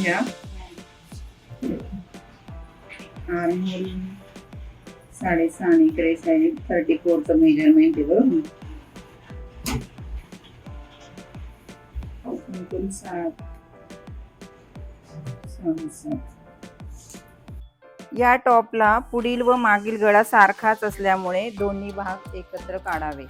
घ्या. आर्महोल 6.5 आणि इकडे 34चं मेजरमेंट आहे बरोबर. 7.7. या टॉपला पुढील व मागील गळा सारखाच असल्यामुळे दोन्ही भाग एकत्र काढावे.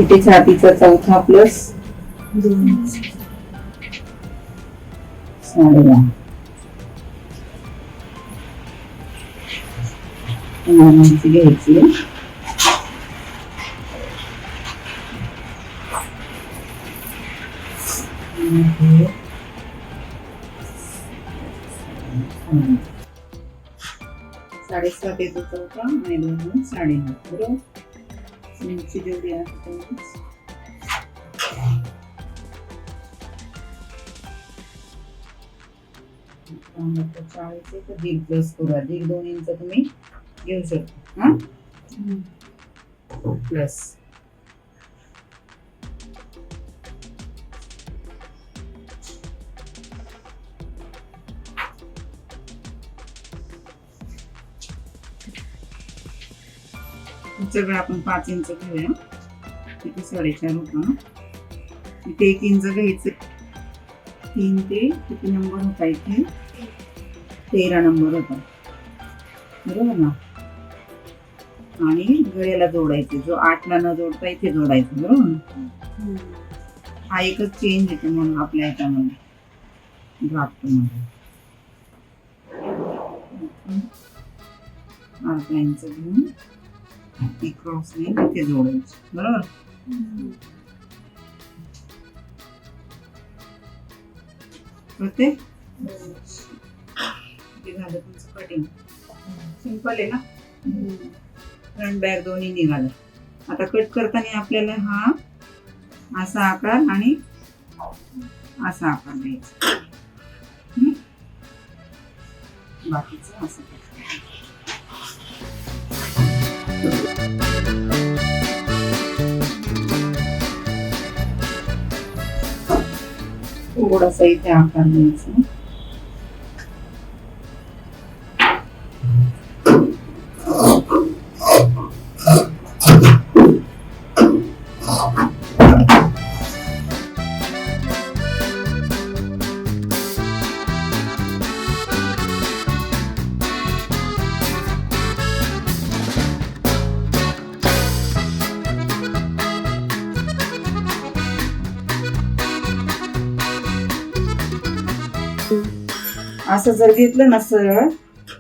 इथे छातीचा चौथा प्लस 2.5 घ्यायची. साडेसात येतो चौथा आणि 2 9.5 बरोबर. उंची जेवढी आहे 40 तर 1.5 प्लस करू. 1.5 इंच तुम्ही घेऊ शकता. हा प्लस सगळं आपण 5 इंच घेऊया. इथे 4.5 होता ना. इथे 1 इंच घ्यायचं. 3 ते किती नंबर होता इथे 13 नंबर होता बरोबर ना. आणि गळ्याला जोडायचे. जो 8ला न जोडता इथे जोडायचं बरोबर ना. हा एकच चेंज येतो म्हणून आपल्या ह्याच्यामध्ये ड्राफ्ट मध्ये. अर्धा इंच घेऊन क्रॉस लाईन इथे जोडायची बरोबर. ते झालं तुमचं कटिंग. सिंपल आहे ना. फ्रंट बॅक दोन्ही निघालं. आता कट करताना आपल्याला हा असा आकार आणि असा आकार द्यायचा. बाकीचं असं थोडासा इथे आकार द्यायचा. असं जर घेतलं ना सरळ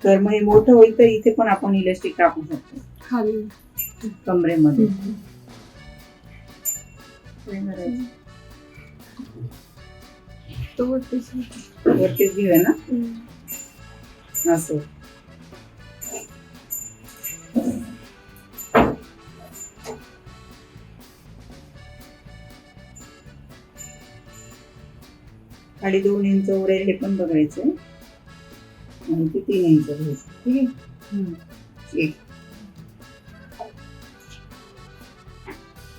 तर मग हे मोठं होईल. तर इथे पण आपण इलास्टिक टाकू शकतो खाली कमरेमध्ये. वरतीच घेऊया ना असं. खाली 2 इंच उरेल हे पण बघायचं. आणि ते 3 इंच घ्यायचं. ठीक आहे. एक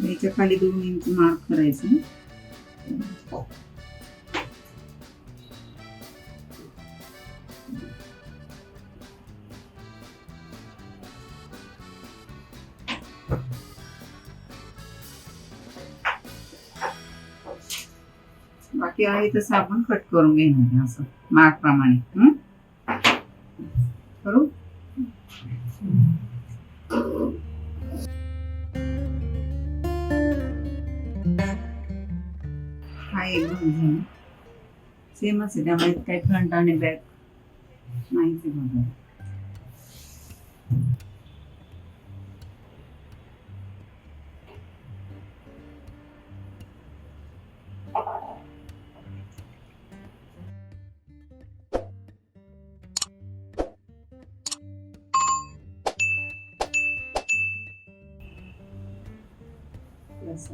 याच्या खाली 2 इंच मार्क करायचं. बाकी आहे तसं आपण कट करून घेणार असं मार्क प्रमाणे. करू. हा एकदम सेमच आहे. त्यामुळे काही फ्रंट आणि बॅक नाहीच बघा. प्लस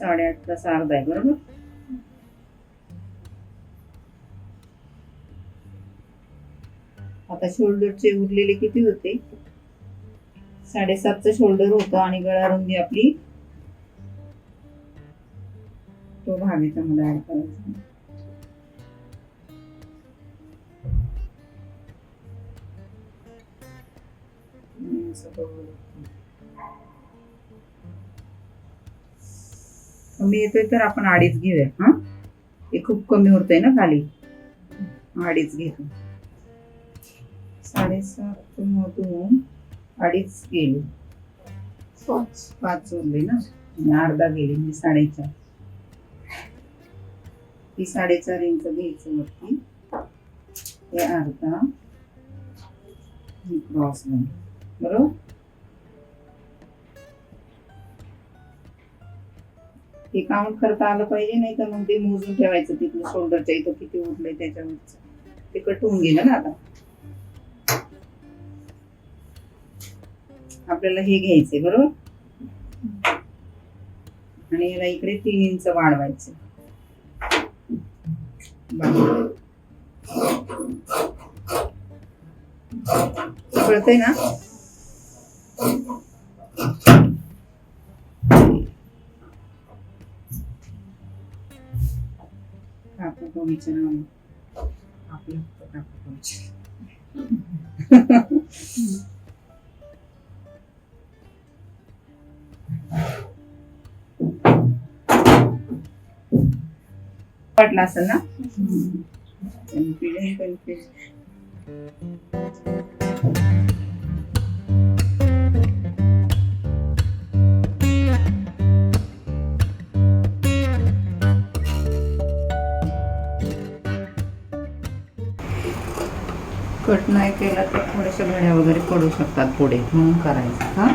8.5 प्लस अर्धा आहे बरोबर. आता शोल्डरचे उरलेले किती होते? 7.5चं शोल्डर होतं आणि गळा रुंदी आपली तो भाग याच्यामध्ये ऍड करायचा. कमी येतोय तर आपण 2.5 घेऊया. हा, हे खूप कमी होतंय ना खाली, 2.5 घेतो. 7.5 मधून 2.5 गेले, 5 उरले ना, आणि अर्धा गेले म्हणजे 4.5. ती 4.5 इंच घ्यायचं वरती, हे अर्धा क्रॉस लाईन. बरोबर, हे काउंट करता आलं पाहिजे, नाही तर मग ते मोजून ठेवायचं तिथलं शोल्डरच्या इथं किती उरलंय त्याच्यावरच. ते कट होऊन गेलं ना. आता आपल्याला हे घ्यायचंय बरोबर, आणि याला इकडे 3 इंच वाढवायचं. कळतंय ना? कापड विचार आपलं कापड वाटलं असेल ना. कट नाही केला तर थोड्याशा घड्या वगैरे पडू शकतात पुढे, म्हणून करायचं. हा,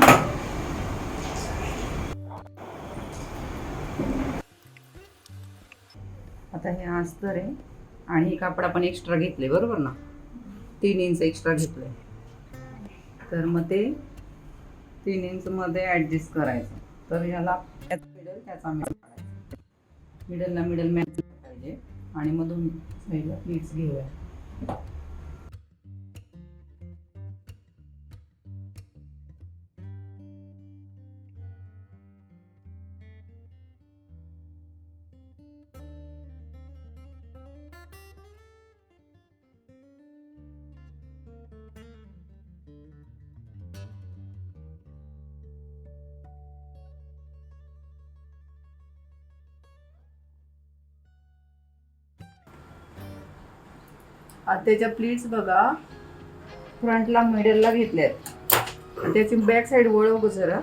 आता हे अस्तर आहे आणि हे कापड आपण एक्स्ट्रा घेतले बरोबर ना, 3 इंच एक्स्ट्रा घेतले, तर मग ते 3 इंच मध्ये ऍडजस्ट करायचं. तर याला मिडल त्याचा मॅच काढायचा, मिडलला मिडल मॅच पाहिजे, आणि मधून साईडला प्लीट्स घेऊया. त्याच्या प्लीट्स बघा, फ्रंटला मिडलला घेतल्यात, त्याची बॅक साइड वळव जरा.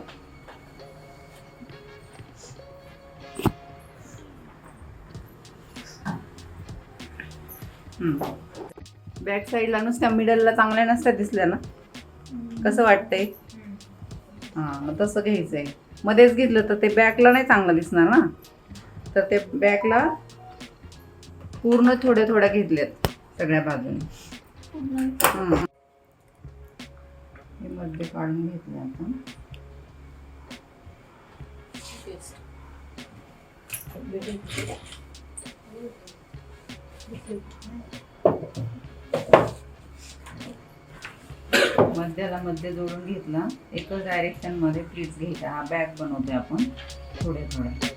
बॅक साइडला नुसत्या मिडलला चांगल्या नसत्या दिसल्या ना, कसं वाटतंय? हा, मग तसं घ्यायचंय. मध्येच घेतलं तर ते बॅकला नाही चांगलं दिसणार ना, तर ते बॅकला पूर्ण थोड्या थोड्या घेतल्यात सगळ्या बाजूने. हे मध्ये काढून घेतले आपण. मध्याला मध्ये जोडून घेतला, एकच डायरेक्शन मध्ये प्लीट्स घ्यायच्या. हा बॅग बनवतोय आपण थोड्या थोड्या.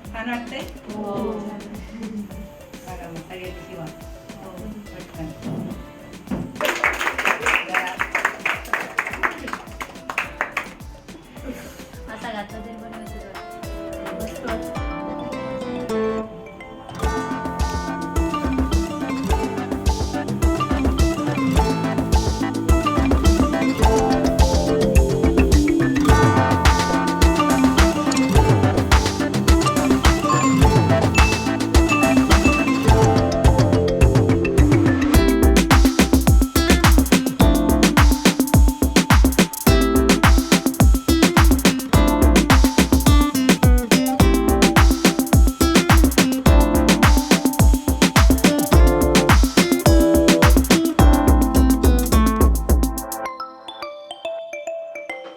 छान वाटतंय बघा मग सगळ्याची शिवा पटकन